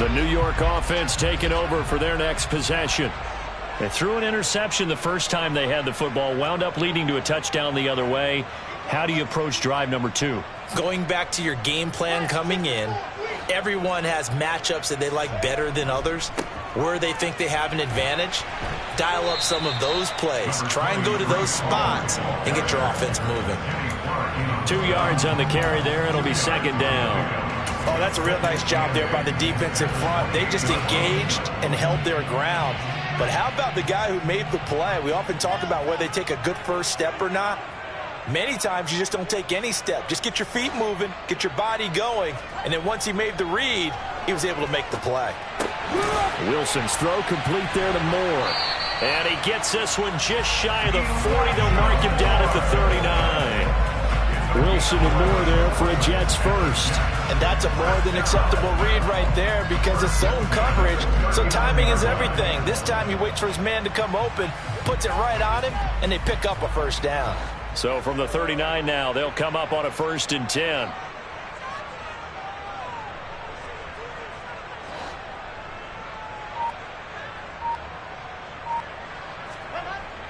The New York offense taking over for their next possession. They threw an interception the first time they had the football, wound up leading to a touchdown the other way. How do you approach drive number 2? Going back to your game plan coming in, everyone has matchups that they like better than others. Where they think they have an advantage, dial up some of those plays. Try and go to those spots and get your offense moving. 2 yards on the carry there. It'll be second down. Oh, that's a real nice job there by the defensive front. They just engaged and held their ground. But how about the guy who made the play? We often talk about whether they take a good first step or not. Many times you just don't take any step. Just get your feet moving, get your body going, and then once he made the read, he was able to make the play. Wilson's throw complete there to Moore. And he gets this one just shy of the 40. They'll mark him down at the 39. Wilson and Moore there for a Jets first. And that's a more than acceptable read right there because it's zone coverage, so timing is everything. This time he waits for his man to come open, puts it right on him, and they pick up a first down. So from the 39 now, they'll come up on a 1st and 10.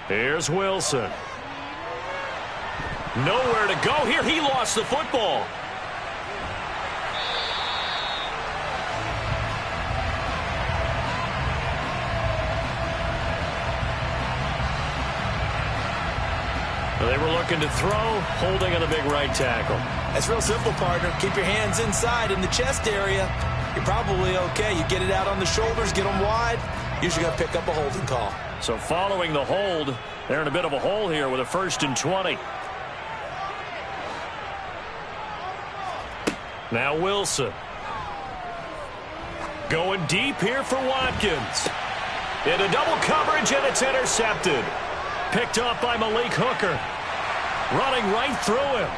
Here's Wilson. Nowhere to go here. He lost the football. They were looking to throw, holding on the big right tackle. That's real simple, partner. Keep your hands inside in the chest area. You're probably okay. You get it out on the shoulders, get them wide. Usually going to pick up a holding call. So following the hold, they're in a bit of a hole here with a 1st and 20. Now Wilson. Going deep here for Watkins. Into double coverage, and it's intercepted. Picked off by Malik Hooker. Running right through him.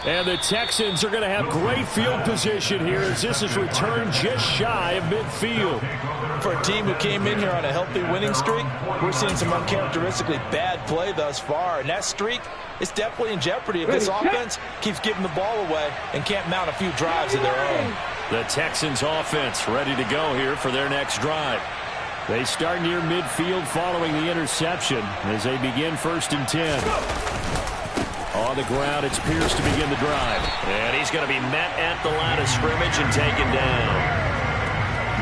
And the Texans are going to have great field position here as this is returned just shy of midfield. For a team who came in here on a healthy winning streak, we're seeing some uncharacteristically bad play thus far. And that streak is definitely in jeopardy if this offense keeps giving the ball away and can't mount a few drives of their own. The Texans offense ready to go here for their next drive. They start near midfield following the interception as they begin 1st and 10. On the ground, it's Pierce to begin the drive. And he's going to be met at the line of scrimmage and taken down.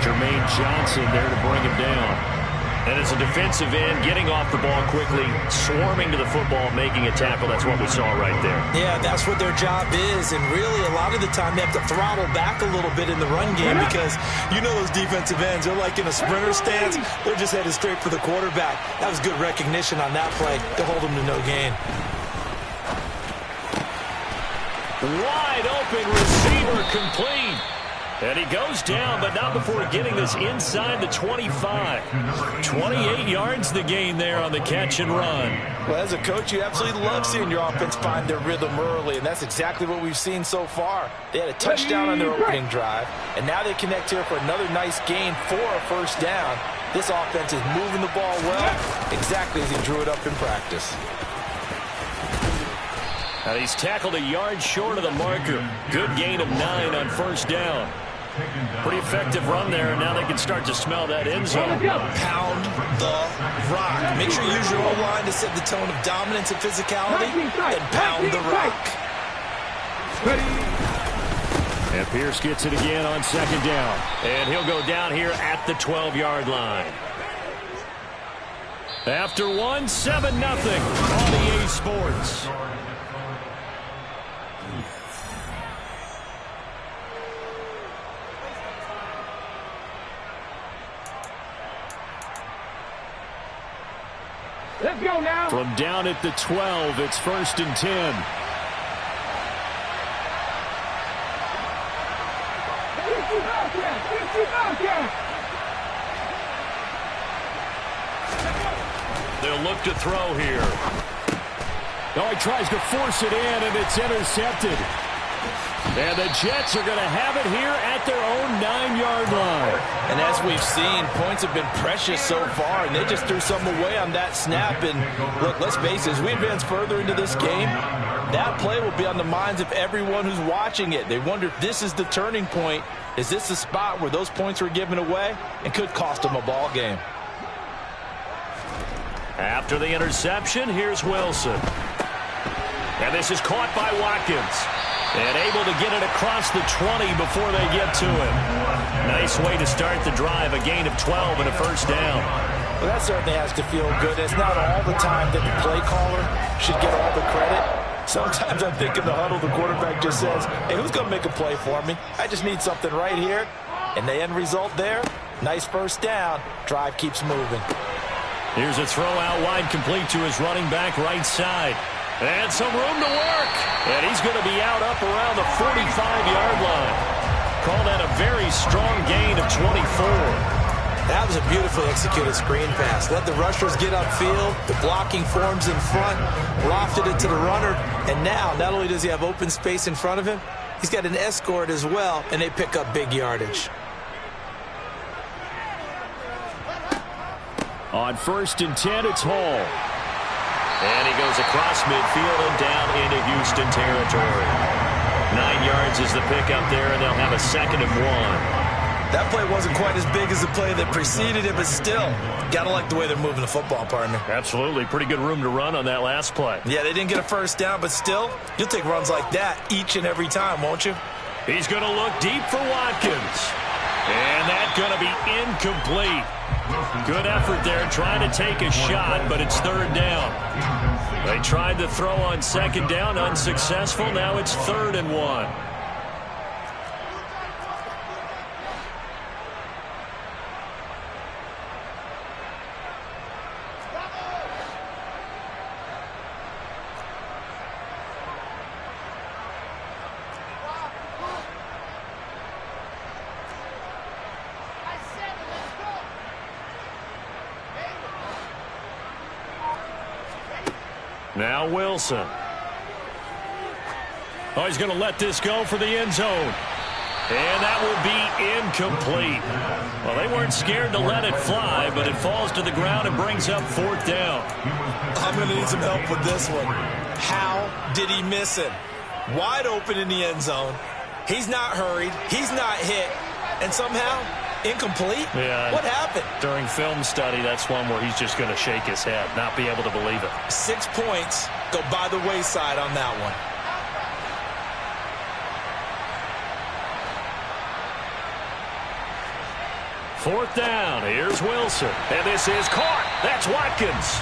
Jermaine Johnson there to bring him down. And as a defensive end, getting off the ball quickly, swarming to the football, making a tackle. That's what we saw right there. Yeah, that's what their job is. And really, a lot of the time, they have to throttle back a little bit in the run game because you know those defensive ends, they're like in a sprinter stance. They're just headed straight for the quarterback. That was good recognition on that play to hold them to no gain. Wide open receiver complete. And he goes down, but not before getting this inside the 25. 28 yards the gain there on the catch and run. Well, as a coach, you absolutely love seeing your offense find their rhythm early, and that's exactly what we've seen so far. They had a touchdown on their opening drive, and now they connect here for another nice gain for a first down. This offense is moving the ball well, exactly as he drew it up in practice. Now he's tackled a yard short of the marker. Good gain of 9 on 1st down. Pretty effective run there, and now they can start to smell that end zone. Pound the rock. Make sure you use your O-line to set the tone of dominance and physicality, and pound the rock. And Pierce gets it again on 2nd down. And he'll go down here at the 12-yard line. After 1, 7-0 on EA Sports. Let's go now. From down at the 12, it's 1st and 10. They'll look to throw here. Oh, he tries to force it in, and it's intercepted. And the Jets are going to have it here at their own 9-yard line. And as we've seen, points have been precious so far, and they just threw some away on that snap. And look, let's face it, as we advance further into this game, that play will be on the minds of everyone who's watching it. They wonder if this is the turning point. Is this the spot where those points were given away and could cost them a ball game? After the interception, here's Wilson. And this is caught by Watkins. And able to get it across the 20 before they get to him. Nice way to start the drive. A gain of 12 and a first down. Well, that certainly has to feel good. It's not all the time that the play caller should get all the credit. Sometimes I think in the huddle, the quarterback just says, hey, who's going to make a play for me? I just need something right here. And the end result there, nice first down. Drive keeps moving. Here's a throw out wide, complete to his running back right side. And some room to work. And he's going to be out up around the 45-yard line. Call that a very strong gain of 24. That was a beautifully executed screen pass. Let the rushers get upfield. The blocking forms in front. Lofted it to the runner. And now, not only does he have open space in front of him, he's got an escort as well, and they pick up big yardage. On 1st and 10, it's Hall. And he goes across midfield and down into Houston territory. 9 yards is the pickup there, and they'll have a 2nd and 1. That play wasn't quite as big as the play that preceded it, but still, got to like the way they're moving the football, partner. Absolutely. Pretty good room to run on that last play. Yeah, they didn't get a first down, but still, you'll take runs like that each and every time, won't you? He's going to look deep for Watkins. And that's going to be incomplete. Good effort there trying to take a shot, but it's 3rd down. They tried to throw on 2nd down, unsuccessful. Now it's 3rd and 1. Now Wilson. Oh, he's going to let this go for the end zone. And that will be incomplete. Well, they weren't scared to let it fly, but it falls to the ground and brings up 4th down. I'm going to need some help with this one. How did he miss him? Wide open in the end zone. He's not hurried. He's not hit. And somehow, incomplete? Yeah. What happened? During film study, that's one where he's just going to shake his head, not be able to believe it. 6 points go by the wayside on that one. Fourth down. Here's Wilson. And this is caught. That's Watkins.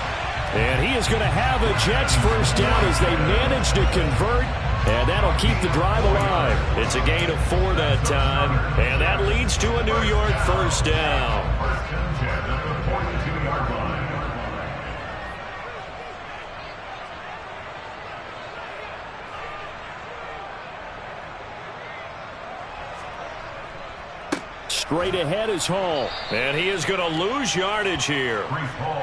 And he is going to have a Jets first down as they manage to convert. And that'll keep the drive alive. It's a gain of 4 that time. And that leads to a New York first down. Straight ahead is Hall. And he is going to lose yardage here.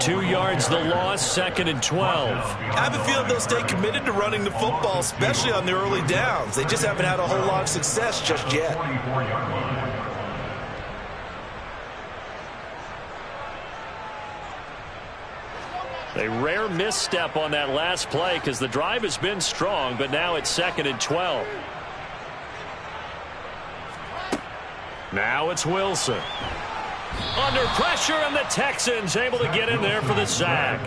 2 yards the loss, 2nd and 12. I have a feeling they'll stay committed to running the football, especially on the early downs. They just haven't had a whole lot of success just yet. A rare misstep on that last play because the drive has been strong, but now it's 2nd and 12. Now it's Wilson. Under pressure, and the Texans able to get in there for the sack.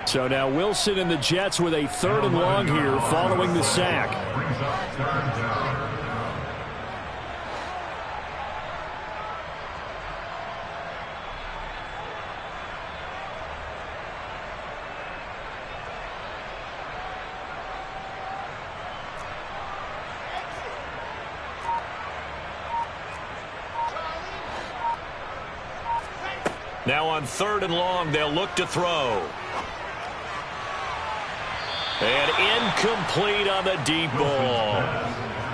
So now Wilson and the Jets with a 3rd and long here following the sack. Now on 3rd and long, they'll look to throw. And incomplete on the deep ball.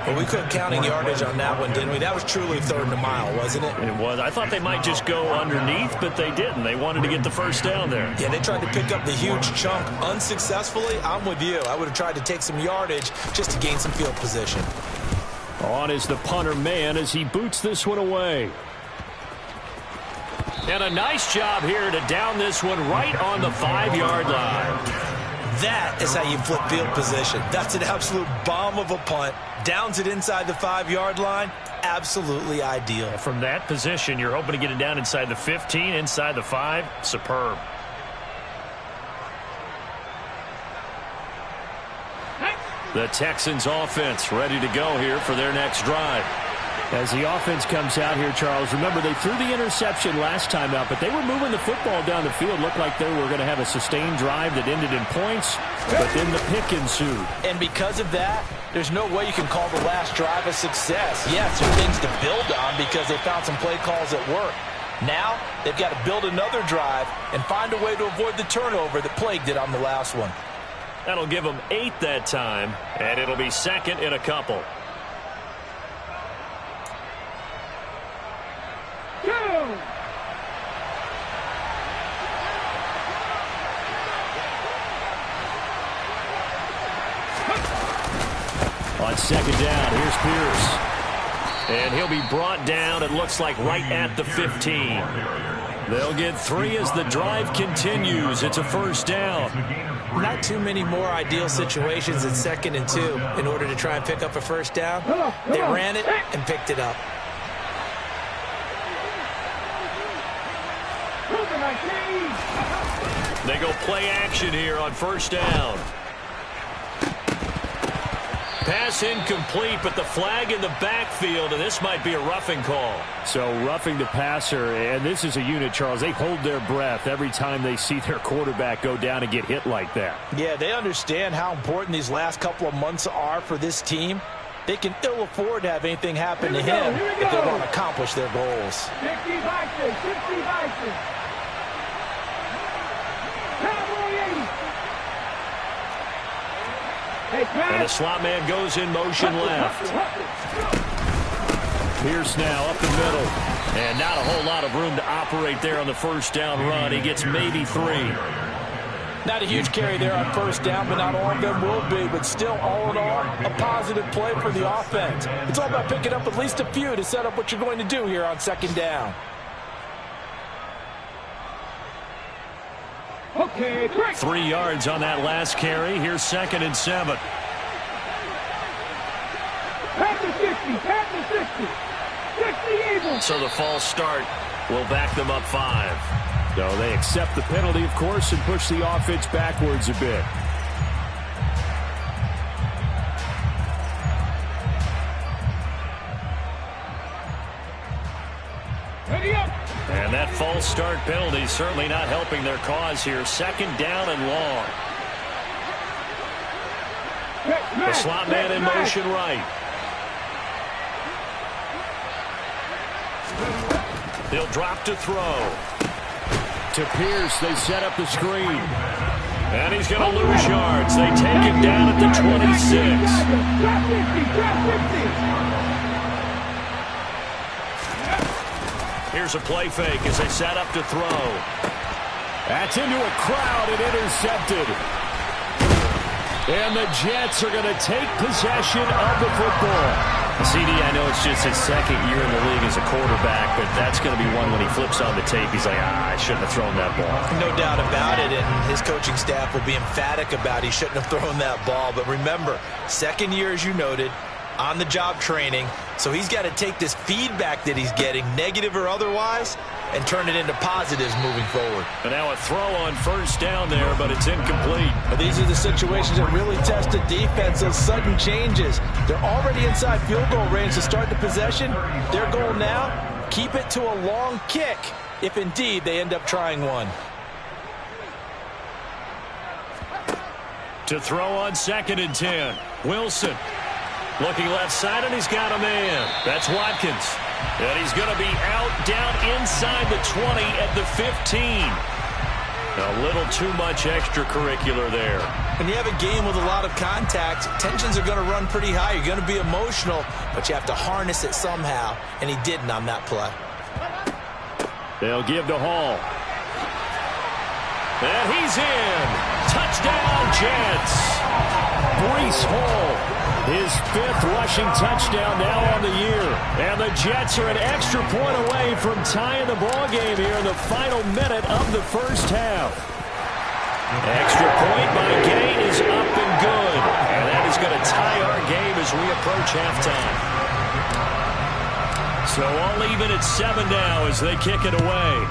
Well, we couldn't counting yardage on that one, didn't we? That was truly third and a mile, wasn't it? It was. I thought they might just go underneath, but they didn't. They wanted to get the first down there. Yeah, they tried to pick up the huge chunk unsuccessfully. I'm with you. I would have tried to take some yardage just to gain some field position. On is the punter man as he boots this one away. And a nice job here to down this one right on the 5-yard line. That is how you flip field position. That's an absolute bomb of a punt. Downs it inside the 5-yard line. Absolutely ideal. From that position, you're hoping to get it down inside the 15, inside the 5. Superb. The Texans offense ready to go here for their next drive. As the offense comes out here, Charles, remember they threw the interception last time out, but they were moving the football down the field. Looked like they were going to have a sustained drive that ended in points, but then the pick ensued. And because of that, there's no way you can call the last drive a success. Yes, there are things to build on because they found some play calls that work. Now, they've got to build another drive and find a way to avoid the turnover that plagued it on the last one. That'll give them 8 that time, and it'll be second and a couple. On second down, here's Pierce. And he'll be brought down, it looks like, right at the 15. They'll get 3 as the drive continues. It's a first down. Not too many more ideal situations in 2nd and 2 in order to try and pick up a first down. They ran it and picked it up. They go play action here on first down. Pass incomplete, but the flag in the backfield, and this might be a roughing call. So roughing the passer, and this is a unit, Charles. They hold their breath every time they see their quarterback go down and get hit like that. Yeah, they understand how important these last couple of months are for this team. They can ill afford to have anything happen to him if they want to accomplish their goals. 60 boxes, 60 boxes. And the slot man goes in motion left. Pierce now up the middle. And not a whole lot of room to operate there on the first down run. He gets maybe 3. Not a huge carry there on first down, but not all of them will be. But still, all in all, a positive play for the offense. It's all about picking up at least a few to set up what you're going to do here on second down. Okay, 3 yards on that last carry. Here's 2nd and 7. Pass the 60, pass the 60. 60 Eagles. So the false start will back them up 5. So they accept the penalty, of course, and push the offense backwards a bit. Ready up. And that false start penalty certainly not helping their cause here. 2nd down and long. The slot man in motion right. He'll drop to throw. To Pierce, they set up the screen. And he's going to lose yards. They take him down at the 26. Here's a play fake as they set up to throw. That's into a crowd and intercepted. And the Jets are going to take possession of the football. CD, I know it's just his 2nd year in the league as a quarterback, but that's going to be one when he flips on the tape. He's like, I shouldn't have thrown that ball. No doubt about it, and his coaching staff will be emphatic about he shouldn't have thrown that ball. But remember, 2nd year, as you noted, on-the-job training. So he's got to take this feedback that he's getting, negative or otherwise, and turn it into positives moving forward. And now a throw on first down there, but it's incomplete. But these are the situations that really test the defense, those sudden changes. They're already inside field goal range to start the possession. Their goal now, keep it to a long kick, if indeed they end up trying one. To throw on 2nd and 10. Wilson. Looking left side, and he's got a man. That's Watkins. And he's going to be out down inside the 20 at the 15. A little too much extracurricular there. When you have a game with a lot of contact, tensions are going to run pretty high. You're going to be emotional, but you have to harness it somehow, and he didn't on that play. They'll give to Hall. And he's in. Touchdown, Jets. Breece Hall, his 5th rushing touchdown now on the year. And the Jets are an extra point away from tying the ball game here in the final minute of the first half. Extra point by Gain is up and good. And that is going to tie our game as we approach halftime. So all even at 7 now as they kick it away.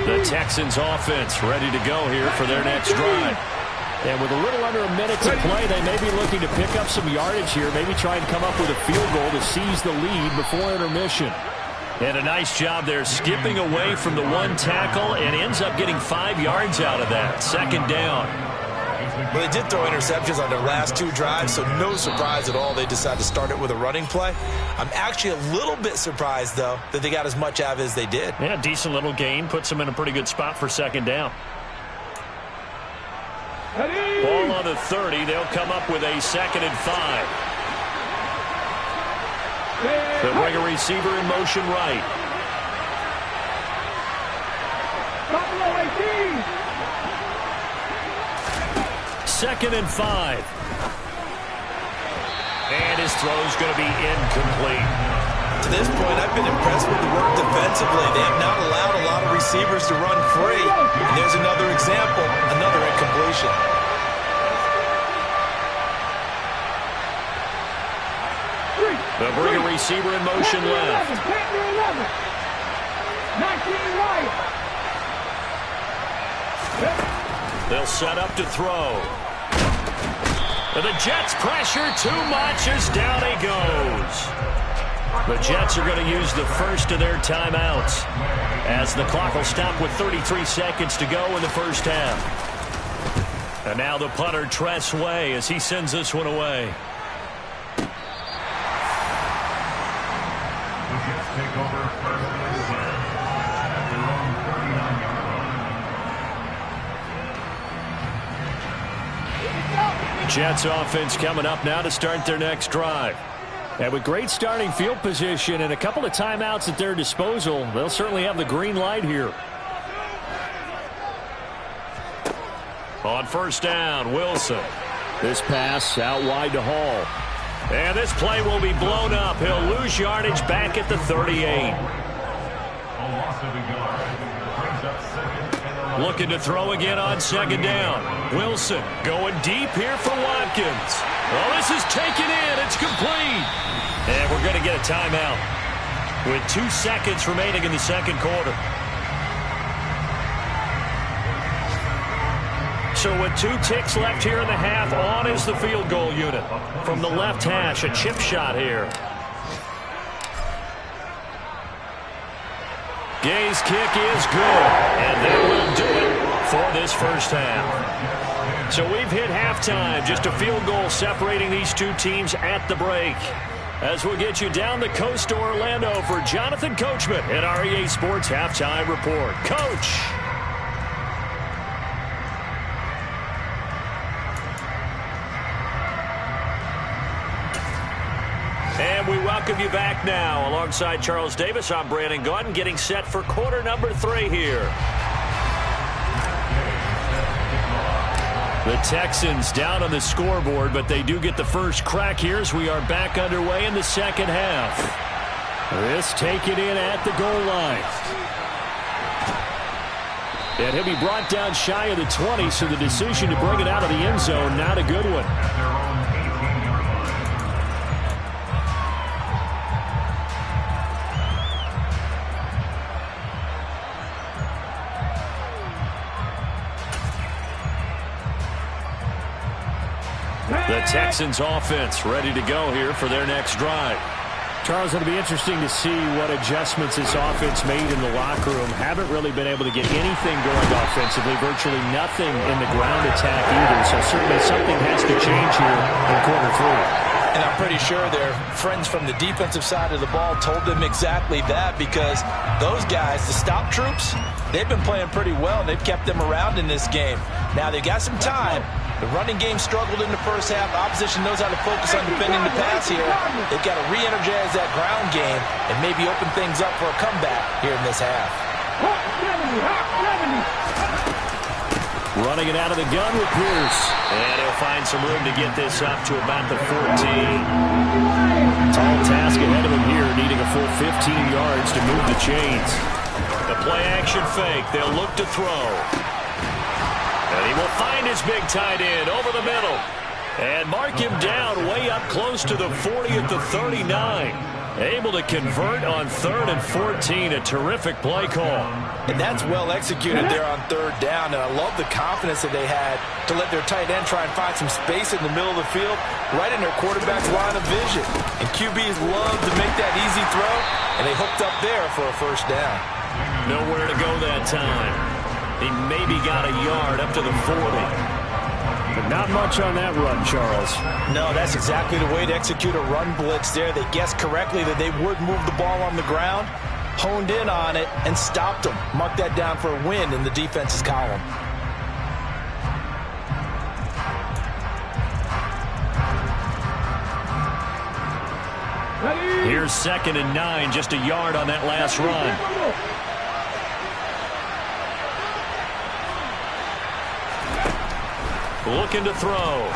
The Texans offense ready to go here for their next drive. And with a little under a minute to play, they may be looking to pick up some yardage here, maybe try and come up with a field goal to seize the lead before intermission. And a nice job there skipping away from the one tackle and ends up getting 5 yards out of that. 2nd down. Well, they did throw interceptions on their last 2 drives, so no surprise at all they decided to start it with a running play. I'm actually a little bit surprised, though, that they got as much out of it as they did. Yeah, decent little gain. Puts them in a pretty good spot for 2nd down. Ball on the 30. They'll come up with a 2nd and 5. They'll bring a receiver in motion right. 2nd and 5. And his throw's going to be incomplete. To this point, I've been impressed with the work defensively. They have not allowed a lot of receivers to run free. And there's another example, another incompletion. They'll bring a receiver in motion left. 19 right. They'll set up to throw. And the Jets pressure too much as down he goes. The Jets are going to use the first of their timeouts as the clock will stop with 33 seconds to go in the first half. And now the punter, Tress Way, as he sends this one away. Jets offense coming up now to start their next drive. And with great starting field position and a couple of timeouts at their disposal, they'll certainly have the green light here. On 1st down, Wilson. This pass out wide to Hall. And this play will be blown up. He'll lose yardage back at the 38. Looking to throw again on 2nd down. Wilson going deep here for Watkins. Oh, this is taken in. It's complete. And we're going to get a timeout with 2 seconds remaining in the 2nd quarter. So with 2 ticks left here in the half, on is the field goal unit. From the left hash, a chip shot here. Gay's kick is good, and that will do it for this first half. So we've hit halftime, just a field goal separating these 2 teams at the break. As we'll get you down the coast to Orlando for Jonathan Coachman at our EA Sports Halftime Report. Coach! And we welcome you back now. Alongside Charles Davis, I'm Brandon Gaudin, getting set for quarter number 3 here. The Texans down on the scoreboard, but they do get the first crack here as we are back underway in the 2nd half. This taken in at the goal line. And he'll be brought down shy of the 20, so the decision to bring it out of the end zone, not a good one. The Texans offense ready to go here for their next drive. Charles, it'll be interesting to see what adjustments this offense made in the locker room. Haven't really been able to get anything going offensively, virtually nothing in the ground attack either. So certainly something has to change here in quarter three. And I'm pretty sure their friends from the defensive side of the ball told them exactly that, because those guys, the stop troops, they've been playing pretty well. They've kept them around in this game. Now they've got some time. The running game struggled in the first half. Opposition knows how to focus on defending the pass here. They've got to re-energize that ground game and maybe open things up for a comeback here in this half. Running it out of the gun with Pierce. And he'll find some room to get this up to about the 14. Tall task ahead of him here, needing a full 15 yards to move the chains. The play-action fake. They'll look to throw. And he will find his big tight end over the middle. And mark him down way up close to the 40 at the 39. Able to convert on 3rd and 14. A terrific play call. And that's well executed there on 3rd down. And I love the confidence that they had to let their tight end try and find some space in the middle of the field, right in their quarterback's line of vision. And QBs love to make that easy throw, and they hooked up there for a 1st down. Nowhere to go that time. He maybe got a yard up to the 40. But not much on that run, Charles. No, that's exactly the way to execute a run blitz there. They guessed correctly that they would move the ball on the ground, honed in on it, and stopped them. Mark that down for a win in the defense's column. Here's 2nd and 9, just a yard on that last run. Looking to throw.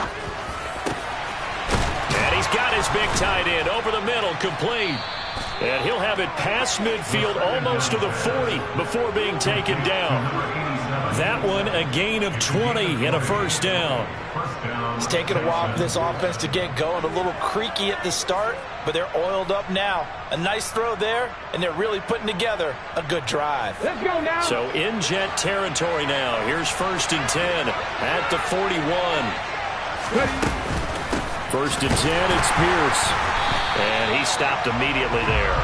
And he's got his big tight end over the middle, complete. And he'll have it past midfield almost to the 40 before being taken down. That one a gain of 20 and a 1st down. It's taken a while for this offense to get going. A little creaky at the start, but they're oiled up now. A nice throw there, and they're really putting together a good drive. Let's go now. So in Jet territory now. Here's 1st and 10 at the 41. 1st and 10, it's Pierce. And he stopped immediately there.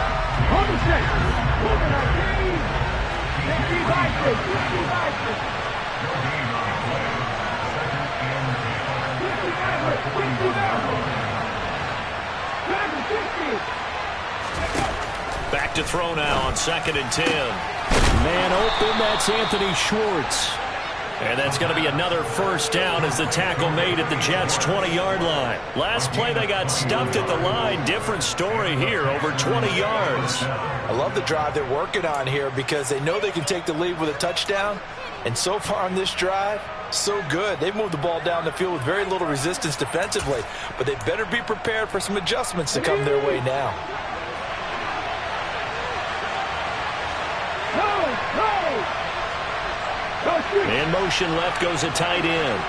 Back to throw now on 2nd and 10. Man open, that's Anthony Schwartz. And that's going to be another 1st down as the tackle made at the Jets' 20-yard line. Last play, they got stuffed at the line. Different story here, over 20 yards. I love the drive they're working on here because they know they can take the lead with a touchdown. And so far on this drive, so good. They've moved the ball down the field with very little resistance defensively. But they better be prepared for some adjustments to come their way now. In motion left goes a tight end.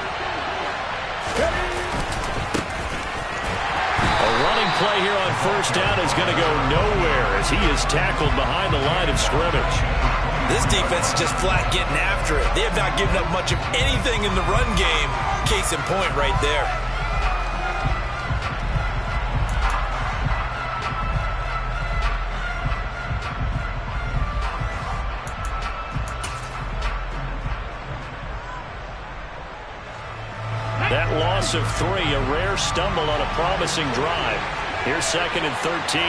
A running play here on 1st down is going to go nowhere as he is tackled behind the line of scrimmage. This defense is just flat getting after it. They have not given up much of anything in the run game. Case in point right there. That loss of 3, a rare stumble on a promising drive. Here's 2nd and 13.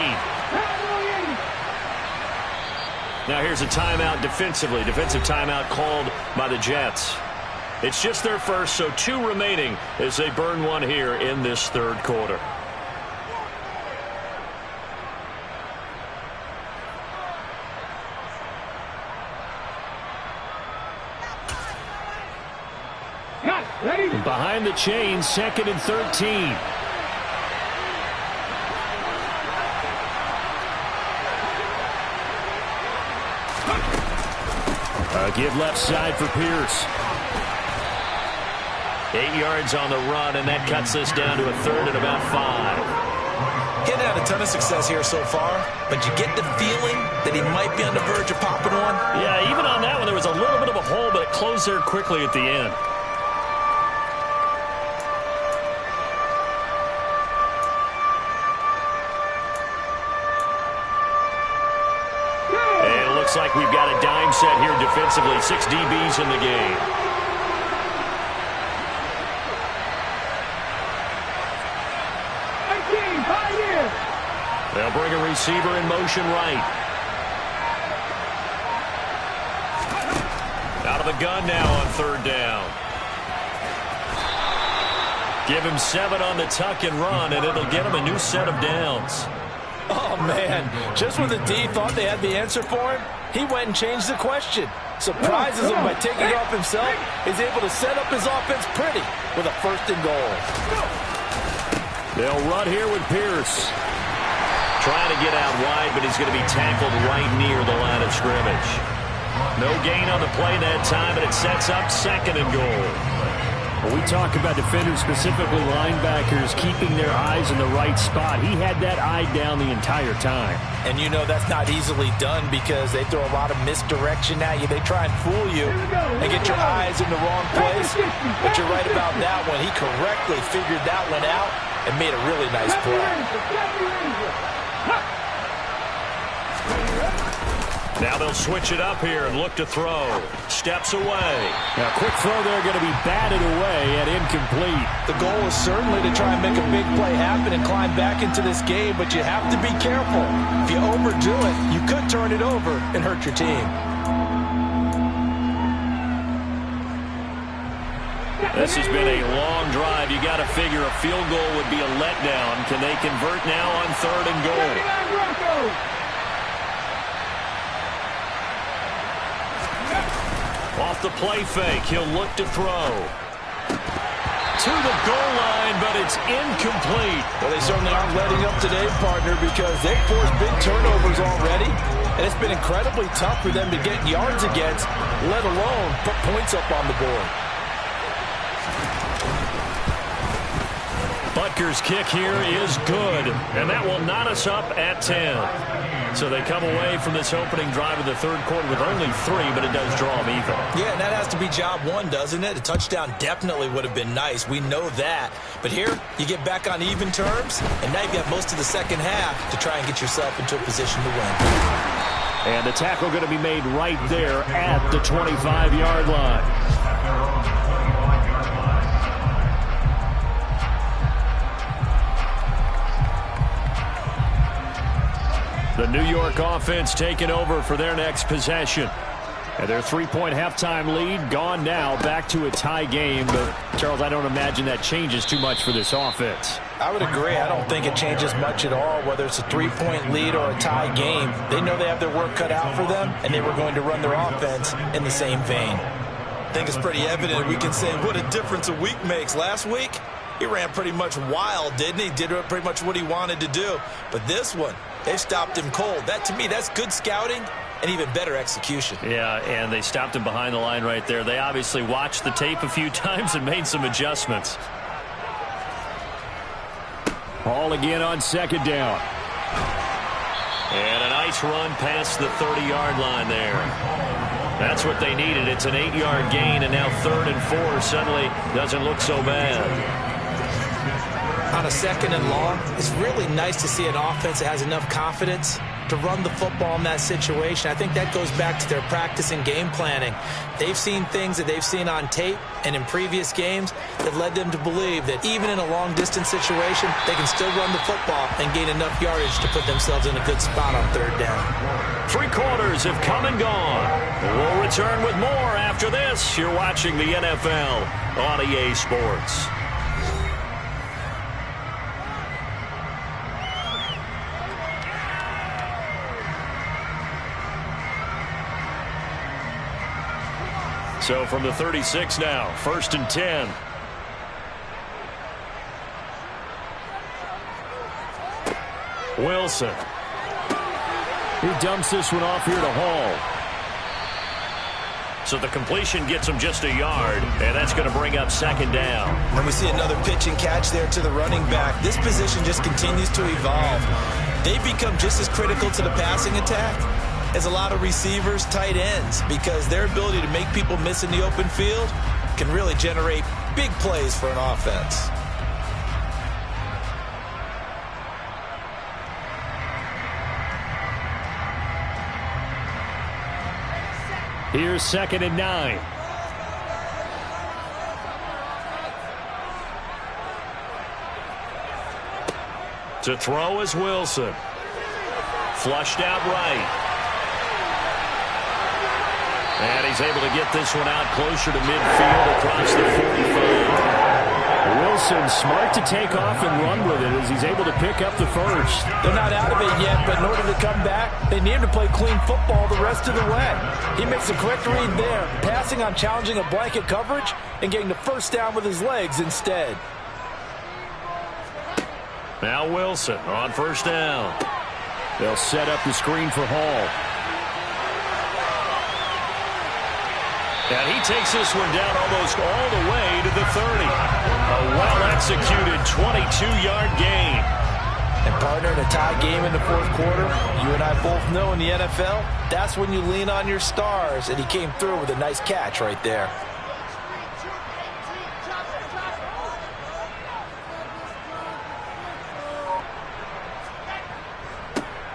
Now here's a timeout defensively. Defensive timeout called by the Jets. It's just their first, so 2 remaining as they burn one here in this 3rd quarter. Behind the chains, 2nd and 13. Give left side for Pierce. 8 yards on the run, and that cuts this down to a 3rd and about 5. He hasn't had a ton of success here so far, but you get the feeling that he might be on the verge of popping one. Yeah, even on that one, there was a little bit of a hole, but it closed there quickly at the end. looks like we've got a dime set here defensively. 6 DBs in the game. They'll bring a receiver in motion right. Out of the gun now on 3rd down. Give him 7 on the tuck and run, and it'll get him a new set of downs. Oh, man. Just when the D thought they had the answer for him, he went and changed the question. Surprises him by taking it off himself. He's able to set up his offense pretty with a 1st and goal. They'll run here with Pierce. Trying to get out wide, but he's going to be tackled right near the line of scrimmage. No gain on the play that time, and it sets up 2nd and goal. When we talk about defenders, specifically linebackers, keeping their eyes in the right spot, he had that eye down the entire time. And you know that's not easily done because they throw a lot of misdirection at you. They try and fool you and get your eyes in the wrong place. But you're right about that one. He correctly figured that one out and made a really nice play. Now they'll switch it up here and look to throw. Steps away. Now, quick throw there, going to be batted away and incomplete. The goal is certainly to try and make a big play happen and climb back into this game, but you have to be careful. If you overdo it, you could turn it over and hurt your team. This has been a long drive. You got to figure a field goal would be a letdown. Can they convert now on 3rd and goal? Off the play fake, he'll look to throw. To the goal line, but it's incomplete. Well, they certainly aren't letting up today, partner, because they've forced big turnovers already, and it's been incredibly tough for them to get yards against, let alone put points up on the board. Butker's kick here is good, and that will knot us up at 10. So they come away from this opening drive of the 3rd quarter with only 3, but it does draw them even. Yeah, and that has to be job 1, doesn't it? A touchdown definitely would have been nice. We know that. But here, you get back on even terms, and now you've got most of the 2nd half to try and get yourself into a position to win. And the tackle going to be made right there at the 25-yard line. The New York offense taking over for their next possession. And their 3-point halftime lead gone now, back to a tie game. But, Charles, I don't imagine that changes too much for this offense. I would agree. I don't think it changes much at all, whether it's a 3-point lead or a tie game. They know they have their work cut out for them, and they were going to run their offense in the same vein. I think it's pretty evident. We can say what a difference a week makes. Last week, he ran pretty much wild, didn't he? Did pretty much what he wanted to do. But this one, they stopped him cold. That, to me, that's good scouting and even better execution. Yeah, and they stopped him behind the line right there. They obviously watched the tape a few times and made some adjustments. Hall again on 2nd down. And a nice run past the 30-yard line there. That's what they needed. It's an 8-yard gain, and now 3rd and 4 suddenly doesn't look so bad. On a 2nd and long, it's really nice to see an offense that has enough confidence to run the football in that situation. I think that goes back to their practice and game planning. They've seen things that they've seen on tape and in previous games that led them to believe that even in a long-distance situation, they can still run the football and gain enough yardage to put themselves in a good spot on 3rd down. 3 quarters have come and gone. We'll return with more after this. You're watching the NFL on EA Sports. So from the 36 now, 1st and 10. Wilson. He dumps this one off here to Hall. So the completion gets him just a yard, and that's going to bring up 2nd down. And we see another pitch and catch there to the running back. This position just continues to evolve. They become just as critical to the passing attack as a lot of receivers, tight ends, because their ability to make people miss in the open field can really generate big plays for an offense. Here's 2nd and 9. To throw is Wilson. Flushed out right. And he's able to get this one out closer to midfield across the 45. Wilson smart to take off and run with it as he's able to pick up the first. They're not out of it yet, but in order to come back, they need to play clean football the rest of the way. He makes the correct read there, passing on challenging a blanket coverage and getting the first down with his legs instead. Now Wilson on 1st down. They'll set up the screen for Hall. And he takes this one down almost all the way to the 30. A well-executed 22-yard gain. And partner, in a tie game in the 4th quarter, you and I both know in the NFL, that's when you lean on your stars, and he came through with a nice catch right there.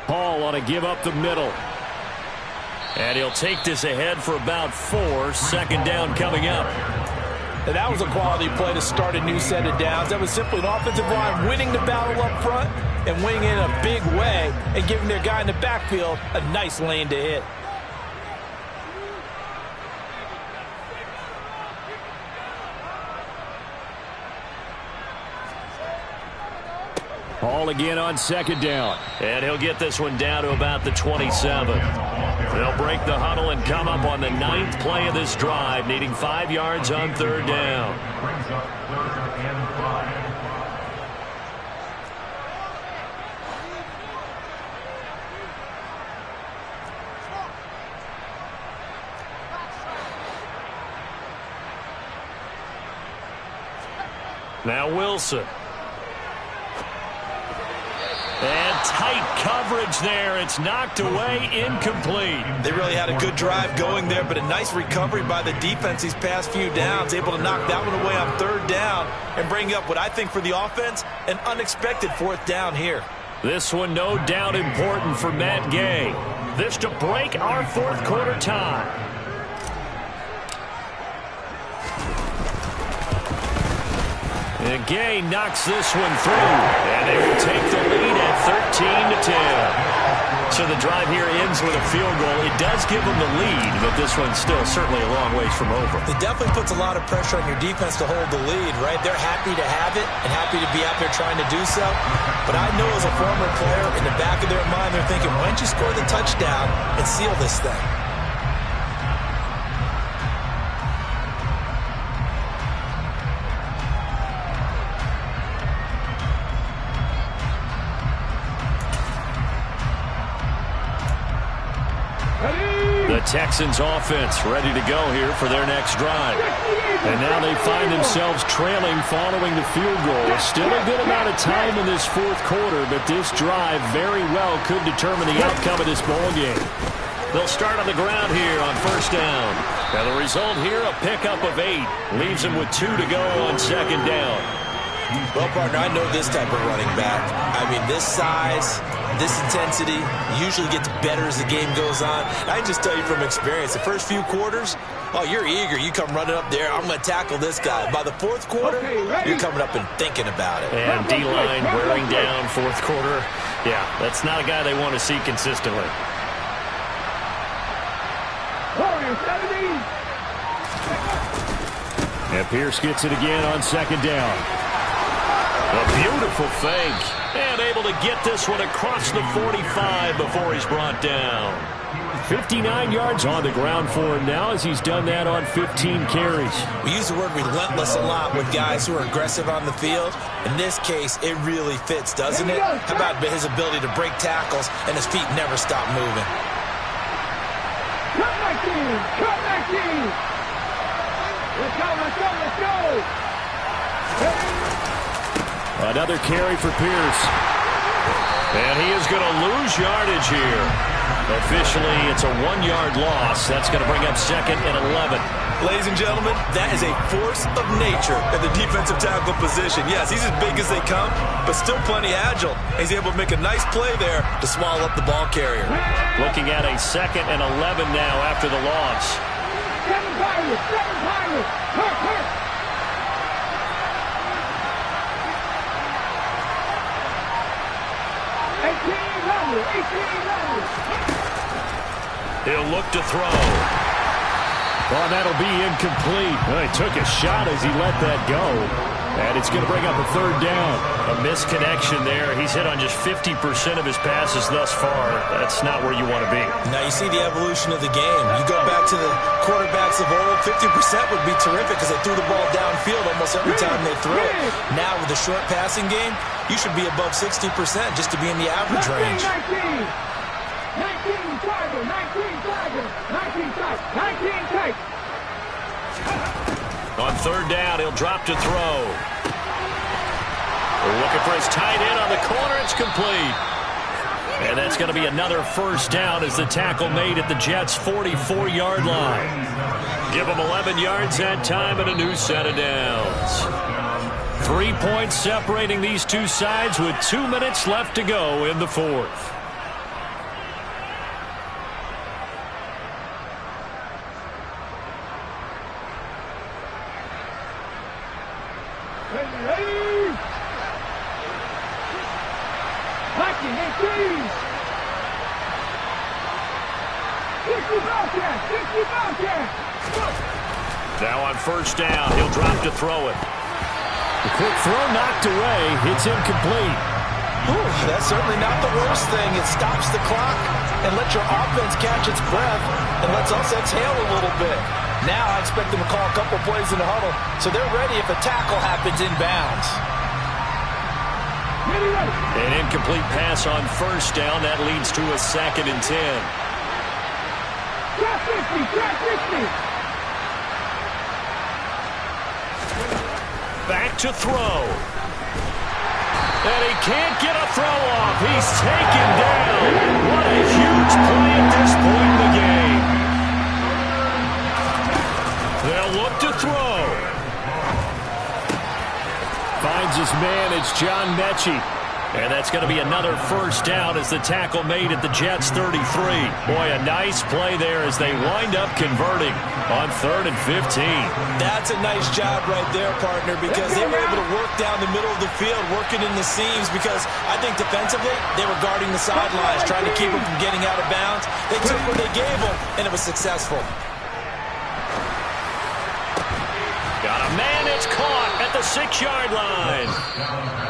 Hall on a give up the middle. And he'll take this ahead for about 4. 2nd down coming up. And that was a quality play to start a new set of downs. That was simply an offensive line winning the battle up front and winning in a big way and giving their guy in the backfield a nice lane to hit. Hall again on 2nd down. And he'll get this one down to about the 27. They'll break the huddle and come up on the 9th play of this drive, needing 5 yards on 3rd down. Brings up 3rd and 5. Now Wilson. And tight coverage there. It's knocked away, incomplete. They really had a good drive going there, but a nice recovery by the defense these past few downs, able to knock that one away on 3rd down and bring up what I think for the offense, an unexpected 4th down here. This one no doubt important for Matt Gay. This to break our 4th quarter tie. And Gay knocks this one through, and they will take the lead at 13-10. So the drive here ends with a field goal. It does give them the lead, but this one's still certainly a long ways from over. It definitely puts a lot of pressure on your defense to hold the lead, right? They're happy to have it and happy to be out there trying to do so. But I know as a former player, in the back of their mind, they're thinking, why don't you score the touchdown and seal this thing? The Texans offense ready to go here for their next drive. And now they find themselves trailing following the field goal. Still a good amount of time in this 4th quarter, but this drive very well could determine the outcome of this ball game. They'll start on the ground here on 1st down. Now the result here, a pickup of 8. Leaves them with 2 to go on 2nd down. Well, partner, I know this type of running back. I mean, this size, this intensity usually gets better as the game goes on. I can just tell you from experience, the first few quarters, oh, you're eager. You come running up there, I'm going to tackle this guy. By the 4th quarter, you're coming up and thinking about it. And D-line wearing down 4th quarter. Yeah, that's not a guy they want to see consistently. And Pierce gets it again on 2nd down. A beautiful fake. And able to get this one across the 45 before he's brought down. 59 yards on the ground for him now as he's done that on 15 carries. We use the word relentless a lot with guys who are aggressive on the field. In this case, it really fits, doesn't it? How about his ability to break tackles and his feet never stop moving? Cut back in! Cut back in! Let's go, let's go, let's go! Another carry for Pierce. And he is going to lose yardage here. Officially, it's a 1-yard loss. That's going to bring up 2nd and 11. Ladies and gentlemen, that is a force of nature at the defensive tackle position. Yes, he's as big as they come, but still plenty agile. He's able to make a nice play there to swallow up the ball carrier. Looking at a 2nd and 11 now after the loss. 7 Pirates. Hurt. 18 He'll look to throw. Well, that'll be incomplete. Well, he took a shot as he let that go. And it's going to bring up a 3rd down. A misconnection there. He's hit on just 50% of his passes thus far. That's not where you want to be. Now you see the evolution of the game. You go back to the quarterbacks of old, 50% would be terrific because they threw the ball downfield almost every time they threw it. Now with the short passing game, you should be above 60% just to be in the average range. 19 tight. On 3rd down, he'll drop to throw. We're looking for his tight end on the corner. It's complete. And that's going to be another 1st down as the tackle made at the Jets' 44-yard line. Give them 11 yards that time and a new set of downs. 3 points separating these two sides with 2 minutes left to go in the 4th. Now on 1st down, he'll drop to throw it. The quick throw knocked away. It's incomplete. That's certainly not the worst thing. It stops the clock and lets your offense catch its breath and lets us exhale a little bit. Now I expect them to call a couple plays in the huddle so they're ready if a tackle happens inbounds. An incomplete pass on 1st down. That leads to a 2nd and 10. Back to throw. And he can't get a throw off. He's taken down. What a huge play at this point in the game. They'll look to throw. Finds his man. It's John Mechie. And that's going to be another 1st down as the tackle made at the Jets' 33. Boy, a nice play there as they wind up converting on 3rd and 15. That's a nice job right there, partner, because they were able to work down the middle of the field, working in the seams, because I think defensively they were guarding the sidelines, trying to keep them from getting out of bounds. They took what they gave them, and it was successful. Got a man, it's caught at the 6-yard line.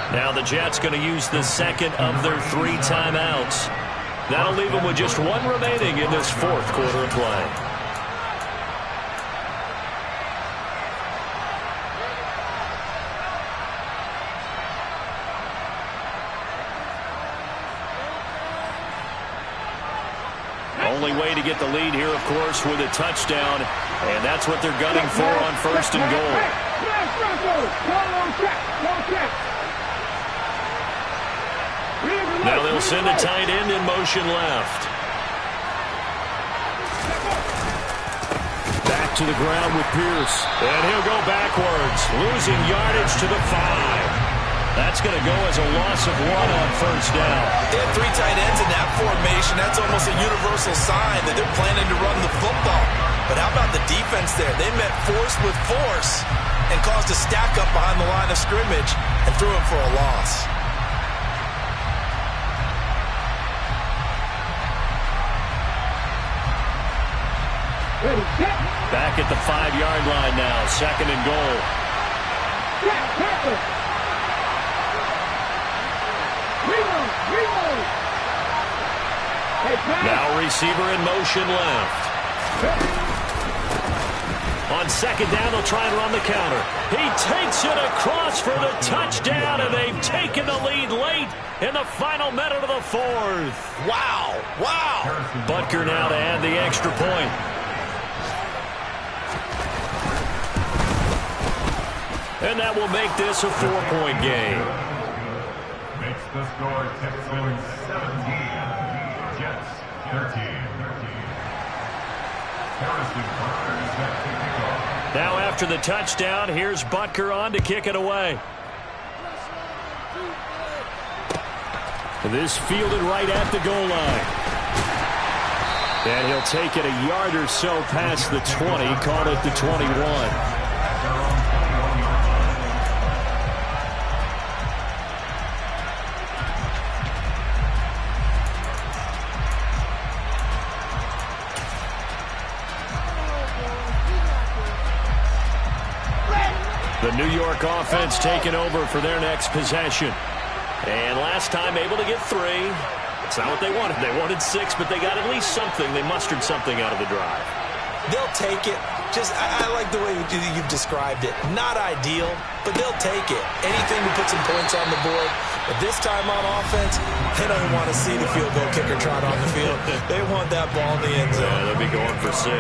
Now the Jets going to use the 2nd of their 3 timeouts. That'll leave them with just 1 remaining in this 4th quarter of play. Only way to get the lead here, of course, with a touchdown. And that's what they're gunning for on 1st and goal. Now they'll send the tight end in motion left. Back to the ground with Pierce. And he'll go backwards, losing yardage to the 5. That's going to go as a loss of 1 on 1st down. They had 3 tight ends in that formation. That's almost a universal sign that they're planning to run the football. But how about the defense there? They met force with force and caused a stack up behind the line of scrimmage and threw it for a loss. Back at the 5-yard line now, 2nd and goal. Now receiver in motion left. On 2nd down, they'll try and run the counter. He takes it across for the touchdown, and they've taken the lead late in the final minute of the 4th. Wow, wow. Butker now to add the extra point. And that will make this a 4-point game. Makes the score Texans 17, Jets 13. Harrison Burns at the kickoff. Now after the touchdown, here's Butker on to kick it away. This fielded right at the goal line. And he'll take it a yard or so past the 20, call it the 21. The New York offense taking over for their next possession. And last time able to get 3. It's not what they wanted. They wanted 6, but they got at least something. They mustered something out of the drive. They'll take it. I like the way you've described it. Not ideal, but they'll take it. Anything to put some points on the board. But this time on offense, they don't want to see the field goal kicker trot on the field. They want that ball in the end zone. Yeah, they'll be going for 6.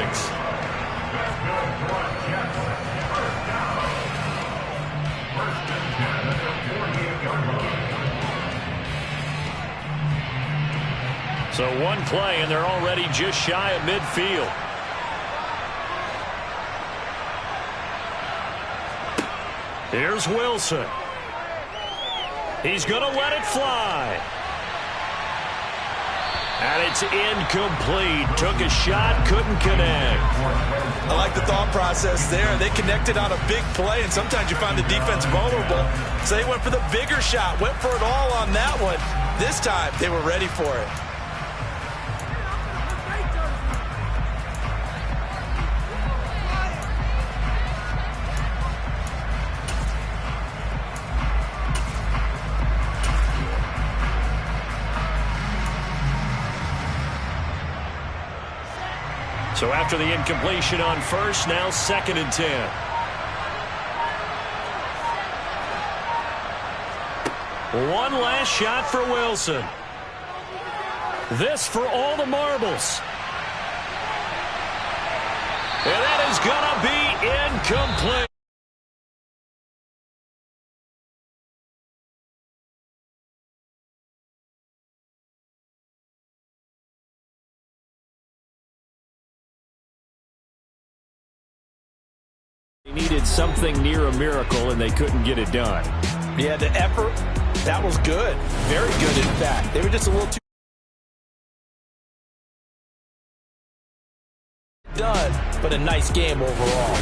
So one play, and they're already just shy of midfield. Here's Wilson. He's going to let it fly. And it's incomplete. Took a shot, couldn't connect. I like the thought process there. They connected on a big play, and sometimes you find the defense vulnerable. So they went for the bigger shot, went for it all on that one. This time, they were ready for it. So after the incompletion on first, now 2nd and 10. One last shot for Wilson. This for all the marbles. And that is going to be incomplete. They needed something near a miracle, and they couldn't get it done. Yeah, the effort, that was good. Very good, in fact. They were just a little too done, but a nice game overall.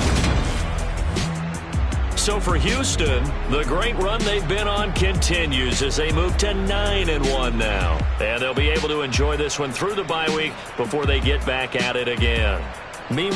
So for Houston, the great run they've been on continues as they move to 9-1 now. And they'll be able to enjoy this one through the bye week before they get back at it again. Meanwhile,